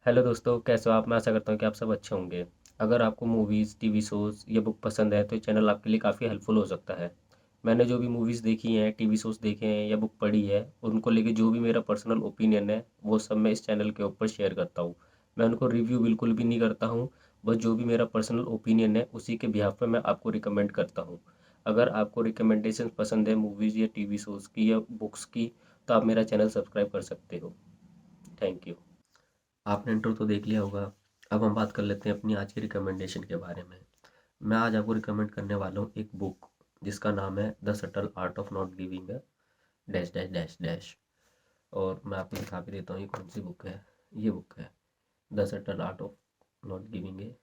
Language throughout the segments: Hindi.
हेलो दोस्तों, कैसे हो आप? मैं आशा करता हूँ कि आप सब अच्छे होंगे। अगर आपको मूवीज़, टीवी शोज़ या बुक पसंद है तो ये चैनल आपके लिए काफ़ी हेल्पफुल हो सकता है। मैंने जो भी मूवीज़ देखी हैं, टीवी शोज़ देखे हैं या बुक पढ़ी है, उनको लेके जो भी मेरा पर्सनल ओपिनियन है, वो सब मैं इस चैनल के ऊपर शेयर करता हूँ। मैं उनको रिव्यू बिल्कुल भी नहीं करता हूँ, बस जो भी मेरा पर्सनल ओपिनियन है, उसी के बिहाफ़ पे मैं आपको रिकमेंड करता हूँ। अगर आपको रिकमेंडेशन पसंद है मूवीज़ या टीवी शोज़ की या बुक्स की, तो आप मेरा चैनल सब्सक्राइब कर सकते हो। Thank you. आपने इंट्रो तो देख लिया होगा। अब हम बात कर लेते हैं अपनी आज की रिकमेंडेशन के बारे में। मैं आज आपको रिकमेंड करने वाला हूँ एक बुक जिसका नाम है the subtle art of not giving a dash dash dash dash. और मैं आपको दिखा भी देता हूँ ये कौन सी बुक है। ये बुक है the subtle art of not giving a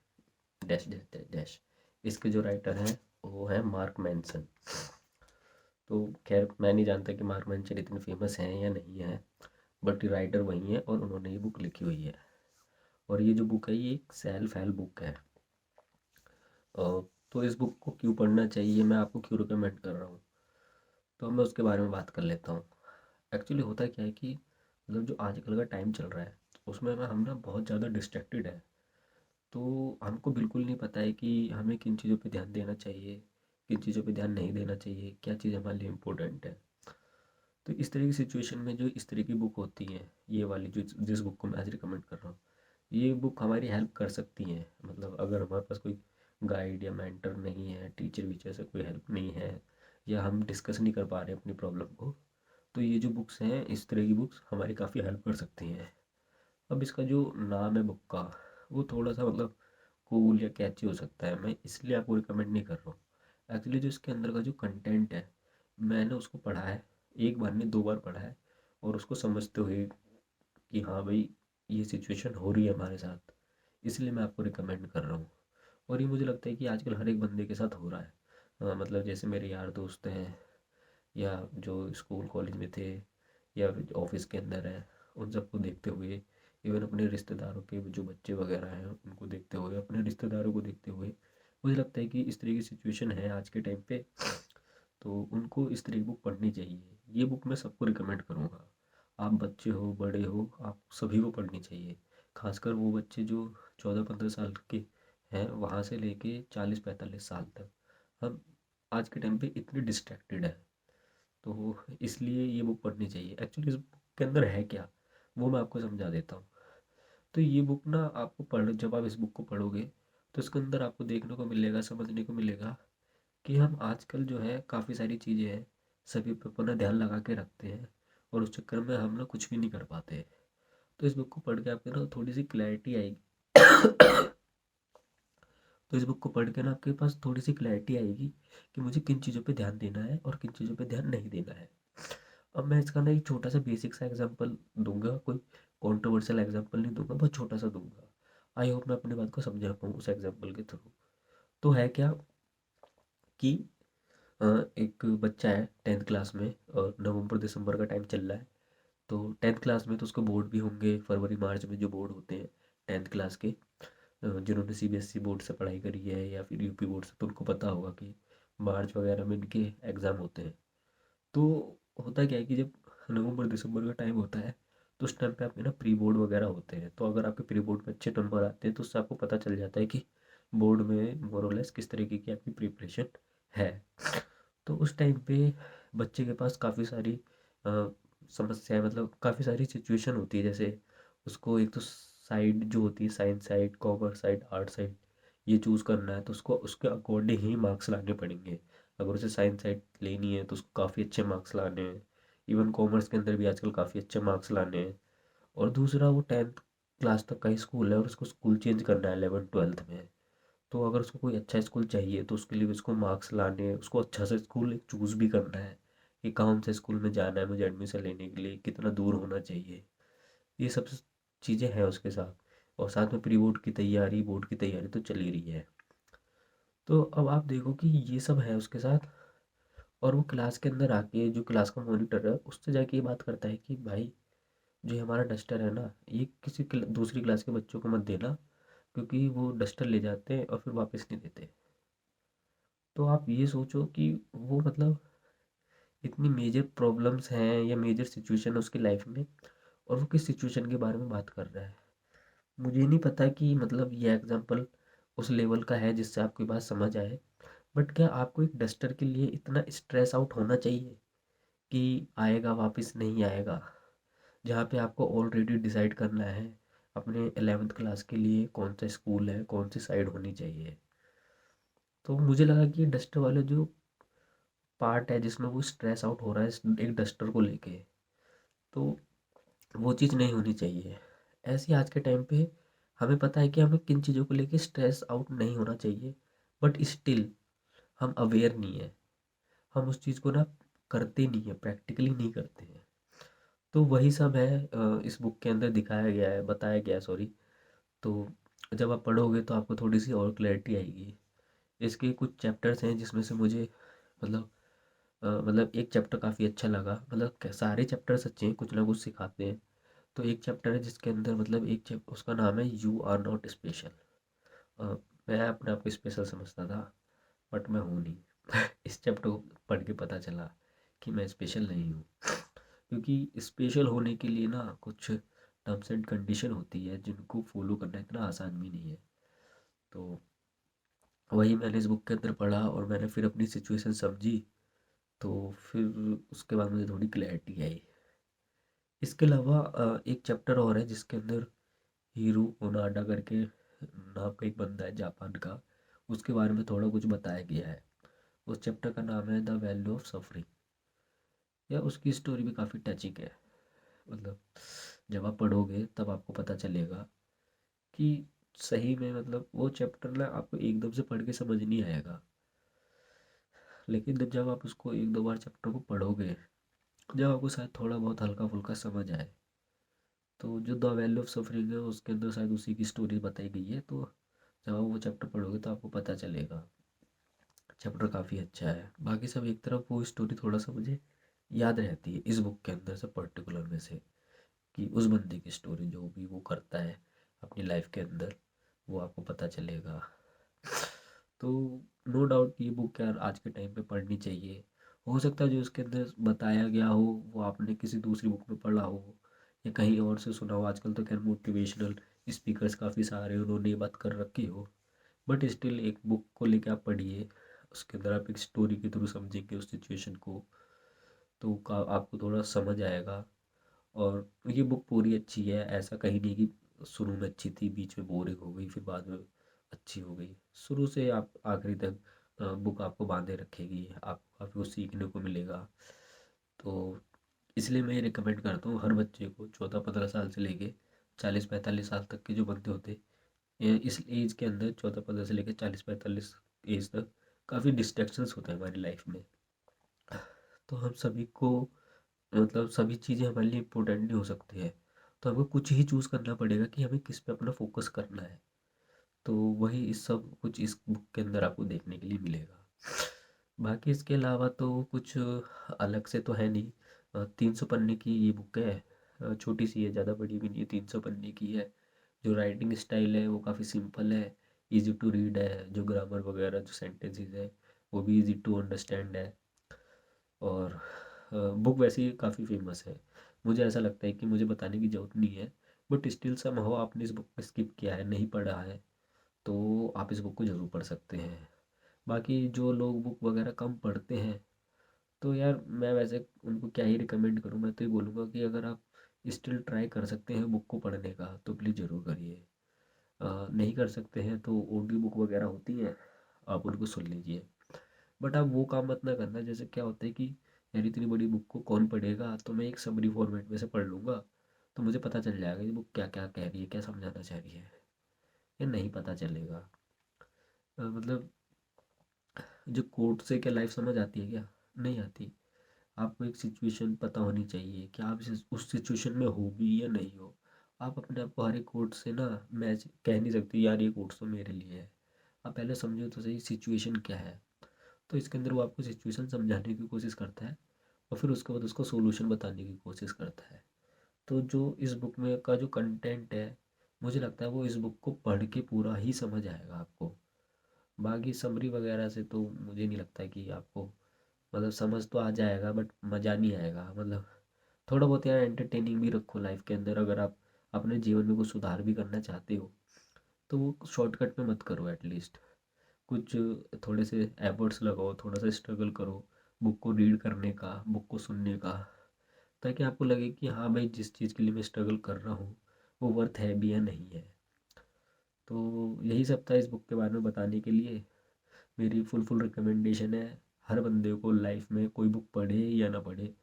dash dash dash dash. इसके जो राइटर हैं वो है मार्क मैनसन। तो खैर मैं नहीं जानता कि मार्क मैनसन इतने फेमस हैं या नहीं है, बट राइटर वही है और उन्होंने ये बुक लिखी हुई है। और ये जो बुक है ये एक सेल्फ हेल्प बुक है। तो इस बुक को क्यों पढ़ना चाहिए, मैं आपको क्यों रिकमेंड कर रहा हूँ, तो मैं उसके बारे में बात कर लेता हूँ। एक्चुअली होता क्या है कि मतलब जो आजकल का टाइम चल रहा है उसमें ना हम ना बहुत ज़्यादा डिस्ट्रैक्टेड है। तो हमको बिल्कुल नहीं पता है कि हमें किन चीज़ों पे ध्यान देना चाहिए, किन चीज़ों पे ध्यान नहीं देना चाहिए, क्या चीज़ हमारे लिए इम्पोर्टेंट है। तो इस तरह की सिचुएशन में जो इस तरह की बुक होती है, ये वाली जो जिस बुक को मैं आज रिकमेंड कर रहा हूँ, ये बुक हमारी हेल्प कर सकती हैं। मतलब अगर हमारे पास कोई गाइड या मेंटर नहीं है, टीचर वीचर से कोई हेल्प नहीं है, या हम डिस्कस नहीं कर पा रहे हैं अपनी प्रॉब्लम को, तो ये जो बुक्स हैं, इस तरह की बुक्स हमारी काफ़ी हेल्प कर सकती हैं। अब इसका जो नाम है बुक का, वो थोड़ा सा मतलब कूल या कैची हो सकता है, मैं इसलिए आपको रिकमेंड नहीं कर रहा हूँ। एक्चुअली जो इसके अंदर का जो कंटेंट है, मैंने उसको पढ़ा है, एक बार नहीं दो बार पढ़ा है, और उसको समझते हुए कि हाँ भाई ये सिचुएशन हो रही है हमारे साथ, इसलिए मैं आपको रिकमेंड कर रहा हूँ। और ये मुझे लगता है कि आजकल हर एक बंदे के साथ हो रहा है। मतलब जैसे मेरे यार दोस्त हैं, या जो स्कूल कॉलेज में थे, या फिर ऑफिस के अंदर है, उन सबको देखते हुए, इवन अपने रिश्तेदारों के जो बच्चे वगैरह हैं उनको देखते हुए, अपने रिश्तेदारों को देखते हुए, मुझे लगता है कि इस तरह की सिचुएशन है आज के टाइम पे, तो उनको इस तरह की बुक पढ़नी चाहिए। ये बुक मैं सबको रिकमेंड करूँगा। आप बच्चे हो, बड़े हो, आप सभी को पढ़नी चाहिए। खासकर वो बच्चे जो 14-15 साल के हैं, वहाँ से लेके 40-45 साल तक। हम आज के टाइम पे इतने डिस्ट्रैक्टेड हैं, तो इसलिए ये बुक पढ़नी चाहिए। एक्चुअली इस बुक के अंदर है क्या, वो मैं आपको समझा देता हूँ। तो ये बुक ना आपको पढ़ जब आप इस बुक को पढ़ोगे, तो इसके अंदर आपको देखने को मिलेगा, समझने को मिलेगा कि हम आजकल जो है काफ़ी सारी चीज़ें हैं, सभी पे अपना ध्यान लगा के रखते हैं, और उस चक्कर में हम ना कुछ भी नहीं कर पाते। तो इस बुक को पढ़ के आपके ना थोड़ी सी क्लैरिटी आएगी। तो इस बुक को पढ़ के ना आपके पास थोड़ी सी क्लैरिटी आएगी कि मुझे किन चीज़ों पे ध्यान देना है और किन चीज़ों पे ध्यान नहीं देना है। अब मैं इसका ना एक छोटा सा बेसिक सा एग्जांपल दूंगा, कोई कॉन्ट्रोवर्शियल एग्जांपल नहीं दूंगा, बहुत छोटा सा दूंगा। आई होप मैं अपनी बात को समझा पाऊँ उस एग्जांपल के थ्रू। तो है क्या कि अ, एक बच्चा है 10th क्लास में, और नवंबर दिसंबर का टाइम चल रहा है। तो 10th क्लास में तो उसके बोर्ड भी होंगे, फरवरी मार्च में जो बोर्ड होते हैं 10th क्लास के। जिन्होंने सीबीएसई बोर्ड से पढ़ाई करी है या फिर यूपी बोर्ड से, तो उनको पता होगा कि मार्च वगैरह में इनके एग्ज़ाम होते हैं। तो होता क्या है कि जब नवंबर दिसंबर का टाइम होता है, तो उस टाइम पे आपके ना प्री बोर्ड वगैरह होते हैं। तो अगर आपके प्री बोर्ड में अच्छे नंबर आते हैं तो उससे आपको पता चल जाता है कि बोर्ड में मोरलेस किस तरीके की आपकी प्रिपरेशन है। तो उस टाइम पे बच्चे के पास काफ़ी सारी समस्याएं, मतलब काफ़ी सारी सिचुएशन होती है। जैसे उसको एक तो साइड जो होती है, science side, commerce side, art side, ये चूज़ करना है, तो उसको उसके अकॉर्डिंग ही मार्क्स लाने पड़ेंगे। अगर उसे साइंस साइड लेनी है तो उसको काफ़ी अच्छे मार्क्स लाने हैं। इवन कॉमर्स के अंदर भी आजकल काफ़ी अच्छे मार्क्स लाने हैं। और दूसरा, वो 10th क्लास तक का ही स्कूल है और उसको स्कूल चेंज करना है 11th-12th में। तो अगर उसको कोई अच्छा स्कूल चाहिए तो उसके लिए भी उसको मार्क्स लाने, उसको अच्छा सा स्कूल चूज़ भी करना है कि कौन से स्कूल में जाना है मुझे एडमिशन लेने के लिए, कितना दूर होना चाहिए। ये सब चीज़ें हैं उसके साथ। और साथ में प्री बोर्ड की तैयारी, बोर्ड की तैयारी तो चल ही रही है। तो अब आप देखो कि ये सब है उसके साथ, और वो क्लास के अंदर आके जो क्लास का मॉनिटर है उससे जाके ये बात करता है कि भाई जो ये हमारा डस्टर है ना, ये किसी दूसरी क्लास के बच्चों को मत देना, क्योंकि वो डस्टर ले जाते हैं और फिर वापस नहीं देते। तो आप ये सोचो कि वो मतलब इतनी मेजर प्रॉब्लम्स हैं या मेजर सिचुएशन है उसकी लाइफ में, और वो किस सिचुएशन के बारे में बात कर रहा है। मुझे नहीं पता कि मतलब ये एग्जाम्पल उस लेवल का है जिससे आपकी बात समझ आए, बट क्या आपको एक डस्टर के लिए इतना स्ट्रेस आउट होना चाहिए कि आएगा वापस नहीं आएगा, जहाँ पे आपको ऑलरेडी डिसाइड करना है अपने 11th क्लास के लिए कौन सा स्कूल है, कौन सी साइड होनी चाहिए। तो मुझे लगा कि डस्टर वाले जो पार्ट है जिसमें वो स्ट्रेस आउट हो रहा है एक डस्टर को लेके, तो वो चीज़ नहीं होनी चाहिए। ऐसे ही आज के टाइम पे हमें पता है कि हमें किन चीज़ों को लेके स्ट्रेस आउट नहीं होना चाहिए, बट स्टिल हम अवेयर नहीं है, हम उस चीज़ को ना करते नहीं है, प्रैक्टिकली नहीं करते हैं। तो वही सब है इस बुक के अंदर दिखाया गया है, बताया गया है, सॉरी। तो जब आप पढ़ोगे तो आपको थोड़ी सी और क्लैरिटी आएगी। इसके कुछ चैप्टर्स हैं जिसमें से मुझे मतलब मतलब एक चैप्टर काफ़ी अच्छा लगा, मतलब सारे चैप्टर्स अच्छे हैं, कुछ ना कुछ सिखाते हैं। तो एक चैप्टर है जिसके अंदर मतलब एक चैप्टर उसका नाम है यू आर नॉट स्पेशल। मैं अपने आप को स्पेशल समझता था, बट मैं हूँ नहीं। इस चैप्टर को पढ़ के पता चला कि मैं स्पेशल नहीं हूँ, क्योंकि स्पेशल होने के लिए ना कुछ टर्म्स एंड कंडीशन होती है जिनको फॉलो करना इतना आसान भी नहीं है। तो वही मैंने इस बुक के अंदर पढ़ा और मैंने फिर अपनी सिचुएशन समझी, तो फिर उसके बाद मुझे थोड़ी क्लैरिटी आई। इसके अलावा एक चैप्टर और है जिसके अंदर हीरू ओनाडा करके नाम का एक बंदा है जापान का, उसके बारे में थोड़ा कुछ बताया गया है। उस चैप्टर का नाम है द वैल्यू ऑफ सफरिंग। या उसकी स्टोरी भी काफ़ी टचिंग है, मतलब जब आप पढ़ोगे तब आपको पता चलेगा कि सही में मतलब वो चैप्टर ना आपको एकदम से पढ़ के समझ नहीं आएगा, लेकिन जब आप उसको एक दो बार चैप्टर को पढ़ोगे, जब आपको शायद थोड़ा बहुत हल्का फुल्का समझ आए, तो जो द वैल्यू ऑफ सफरिंग है उसके अंदर शायद उसी की स्टोरी बताई गई है। तो जब आप वो चैप्टर पढ़ोगे तो आपको पता चलेगा। चैप्टर काफ़ी अच्छा है। बाकी सब एक तरफ वो स्टोरी थोड़ा सा मुझे याद रहती है इस बुक के अंदर से पर्टिकुलर में से, कि उस बंदे की स्टोरी जो भी वो करता है अपनी लाइफ के अंदर वो आपको पता चलेगा। तो नो डाउट ये बुक यार आज के टाइम पे पढ़नी चाहिए। हो सकता है जो उसके अंदर बताया गया हो वो आपने किसी दूसरी बुक में पढ़ा हो या कहीं और से सुना हो। आजकल तो खैर मोटिवेशनल स्पीकर्स काफ़ी सारे उन्होंने ये बात कर रखी हो, बट स्टिल एक बुक को लेके आप पढ़िए, उसके अंदर आप एक स्टोरी के थ्रू समझेंगे उस सिचुएशन को, तो आपको थोड़ा समझ आएगा। और ये बुक पूरी अच्छी है, ऐसा कहीं नहीं कि शुरू में अच्छी थी बीच में बोरिंग हो गई फिर बाद में अच्छी हो गई। शुरू से आप आखिरी तक बुक आपको बांधे रखेगी, आपको काफ़ी कुछ सीखने को मिलेगा। तो इसलिए मैं ये रिकमेंड करता हूँ हर बच्चे को 14-15 साल से लेके 40-45 साल तक के जो बंदे होते हैं, इस एज के अंदर 14-15 से लेकर 40-45 एज तक काफ़ी डिस्ट्रैक्शंस होते हैं हमारी लाइफ में। तो हम सभी को मतलब सभी चीज़ें हमारे लिए इम्पोर्टेंट नहीं हो सकती है, तो हमें कुछ ही चूज़ करना पड़ेगा कि हमें किस पे अपना फोकस करना है। तो वही इस सब कुछ इस बुक के अंदर आपको देखने के लिए मिलेगा। बाकी इसके अलावा तो कुछ अलग से तो है नहीं। 300 पन्ने की ये बुक है, छोटी सी है, ज़्यादा बड़ी भी नहीं है, 300 पन्ने की है। जो राइटिंग स्टाइल है वो काफ़ी सिंपल है, इजी टू रीड है, जो ग्रामर वगैरह जो सेंटेंसेस है वो भी इजी टू अंडरस्टैंड है। और बुक वैसे ही काफ़ी फेमस है, मुझे ऐसा लगता है कि मुझे बताने की ज़रूरत नहीं है, बट स्टिल समहाउ आपने इस बुक को स्किप किया है, नहीं पढ़ा है, तो आप इस बुक को ज़रूर पढ़ सकते हैं। बाकी जो लोग बुक वगैरह कम पढ़ते हैं, तो यार मैं वैसे उनको क्या ही रिकमेंड करूँ, मैं तो ये बोलूँगा कि अगर आप स्टिल ट्राई कर सकते हैं बुक को पढ़ने का तो प्लीज़ ज़रूर करिए। नहीं कर सकते हैं तो ऑडियो बुक वगैरह होती हैं, आप उनको सुन लीजिए। बट आप वो काम मत ना करना, जैसे क्या होता है कि यार इतनी बड़ी बुक को कौन पढ़ेगा, तो मैं एक समरी फॉर्मेट में से पढ़ लूँगा, तो मुझे पता चल जाएगा ये बुक क्या क्या कह रही है, क्या समझाना चाह रही है। ये नहीं पता चलेगा। मतलब जो कोर्ट से क्या लाइफ समझ आती है क्या? नहीं आती। आपको एक सिचुएशन पता होनी चाहिए कि आप उस सिचुएशन में हो भी या नहीं हो। आप अपने आप को हर एक कोर्ट से ना मैच कह नहीं सकते यार ये कोर्ट तो मेरे लिए है। आप पहले समझो तो सही सिचुएशन क्या है। तो इसके अंदर वो आपको सिचुएशन समझाने की कोशिश करता है और फिर उसके बाद उसका सॉल्यूशन बताने की कोशिश करता है। तो जो इस बुक में का जो कंटेंट है, मुझे लगता है वो इस बुक को पढ़ के पूरा ही समझ आएगा आपको। बाकी समरी वगैरह से तो मुझे नहीं लगता कि आपको मतलब समझ तो आ जाएगा बट मज़ा नहीं आएगा। मतलब थोड़ा बहुत यार एंटरटेनिंग भी रखो लाइफ के अंदर, अगर आप अपने जीवन में कुछ सुधार भी करना चाहते हो तो वो शॉर्टकट में मत करो। एटलीस्ट कुछ थोड़े से एफर्ट्स लगाओ, थोड़ा सा स्ट्रगल करो बुक को रीड करने का, बुक को सुनने का, ताकि आपको लगे कि हाँ भाई जिस चीज़ के लिए मैं स्ट्रगल कर रहा हूँ वो वर्थ है भी या नहीं है। तो यही सब था इस बुक के बारे में बताने के लिए। मेरी फुल रिकमेंडेशन है, हर बंदे को लाइफ में कोई बुक पढ़े या ना पढ़े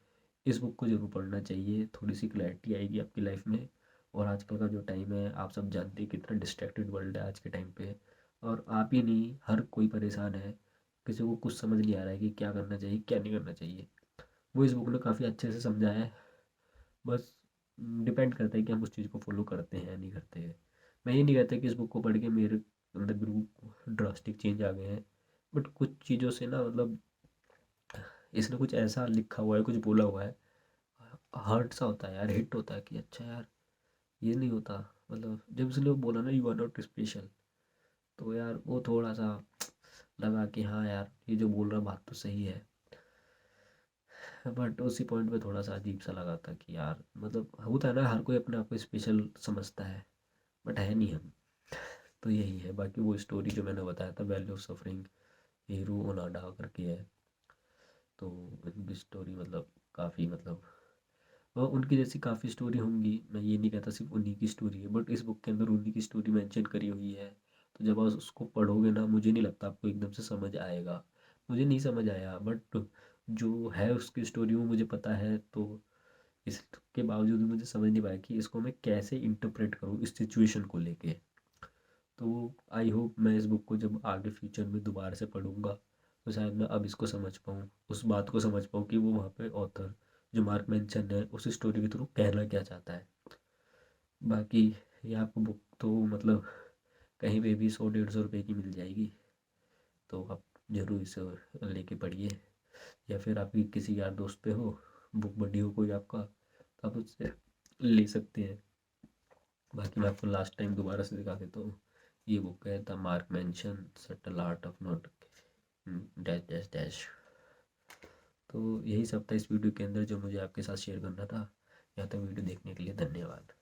इस बुक को ज़रूर पढ़ना चाहिए। थोड़ी सी क्लैरिटी आएगी आपकी लाइफ में। और आजकल का जो टाइम है आप सब जानते हैं कितना डिस्ट्रैक्टेड वर्ल्ड है आज के टाइम पे। और आप ही नहीं, हर कोई परेशान है, किसी को कुछ समझ नहीं आ रहा है कि क्या करना चाहिए क्या नहीं करना चाहिए। वो इस बुक ने काफ़ी अच्छे से समझाया है। बस डिपेंड करता है कि हम उस चीज़ को फॉलो करते हैं या नहीं करते हैं। मैं ये नहीं कहता कि इस बुक को पढ़ के मेरे अंदर बिल्कुल ड्रास्टिक चेंज आ गए हैं, बट कुछ चीज़ों से ना मतलब इसने कुछ ऐसा लिखा हुआ है, कुछ बोला हुआ है, हर्ट सा होता है यार, हिट होता है कि अच्छा यार ये नहीं होता। मतलब जब इसने बोला ना यू आर नॉट स्पेशल, तो यार वो थोड़ा सा लगा कि हाँ यार ये जो बोल रहा बात तो सही है। बट उसी पॉइंट पे थोड़ा सा अजीब सा लगा था कि यार मतलब होता है ना, हर कोई अपने आप को स्पेशल समझता है बट है नहीं हम। तो यही है। बाकी वो स्टोरी जो मैंने बताया था वैल्यू ऑफ सफरिंग, हीरो ओनाडा करके है। तो उनकी स्टोरी मतलब काफ़ी मतलब और उनकी जैसी काफ़ी स्टोरी होंगी, मैं ये नहीं कहता सिर्फ उन्हीं की स्टोरी है, बट इस बुक के अंदर उन्हीं की स्टोरी मेंशन करी हुई है। तो जब आप उसको पढ़ोगे ना मुझे नहीं लगता आपको एकदम से समझ आएगा। मुझे नहीं समझ आया बट जो है उसकी स्टोरी वो मुझे पता है। तो इसके बावजूद भी मुझे समझ नहीं पाया कि इसको मैं कैसे इंटरप्रेट करूँ इस सिचुएशन को लेके। तो आई होप मैं इस बुक को जब आगे फ्यूचर में दोबारा से पढ़ूंगा तो शायद मैं अब इसको समझ पाऊँ, उस बात को समझ पाऊँ कि वो वहाँ पे ऑथर जो मार्क मेंशन है उस स्टोरी के थ्रू कहना क्या चाहता है। बाकी ये आपको बुक तो मतलब कहीं पे भी 100-150 रुपए की मिल जाएगी। तो आप ज़रूर इसे लेके पढ़िए, या फिर आपकी किसी यार दोस्त पे हो, बुक बडी हो कोई आपका, तो आप उससे ले सकते हैं। बाकी मैं आपको लास्ट टाइम दोबारा से दिखा देता हूँ। ये बुक है the mark mention subtle art of not dash dash dash. तो यही सब था इस वीडियो के अंदर जो मुझे आपके साथ शेयर करना था। यहाँ तक वीडियो देखने के लिए धन्यवाद।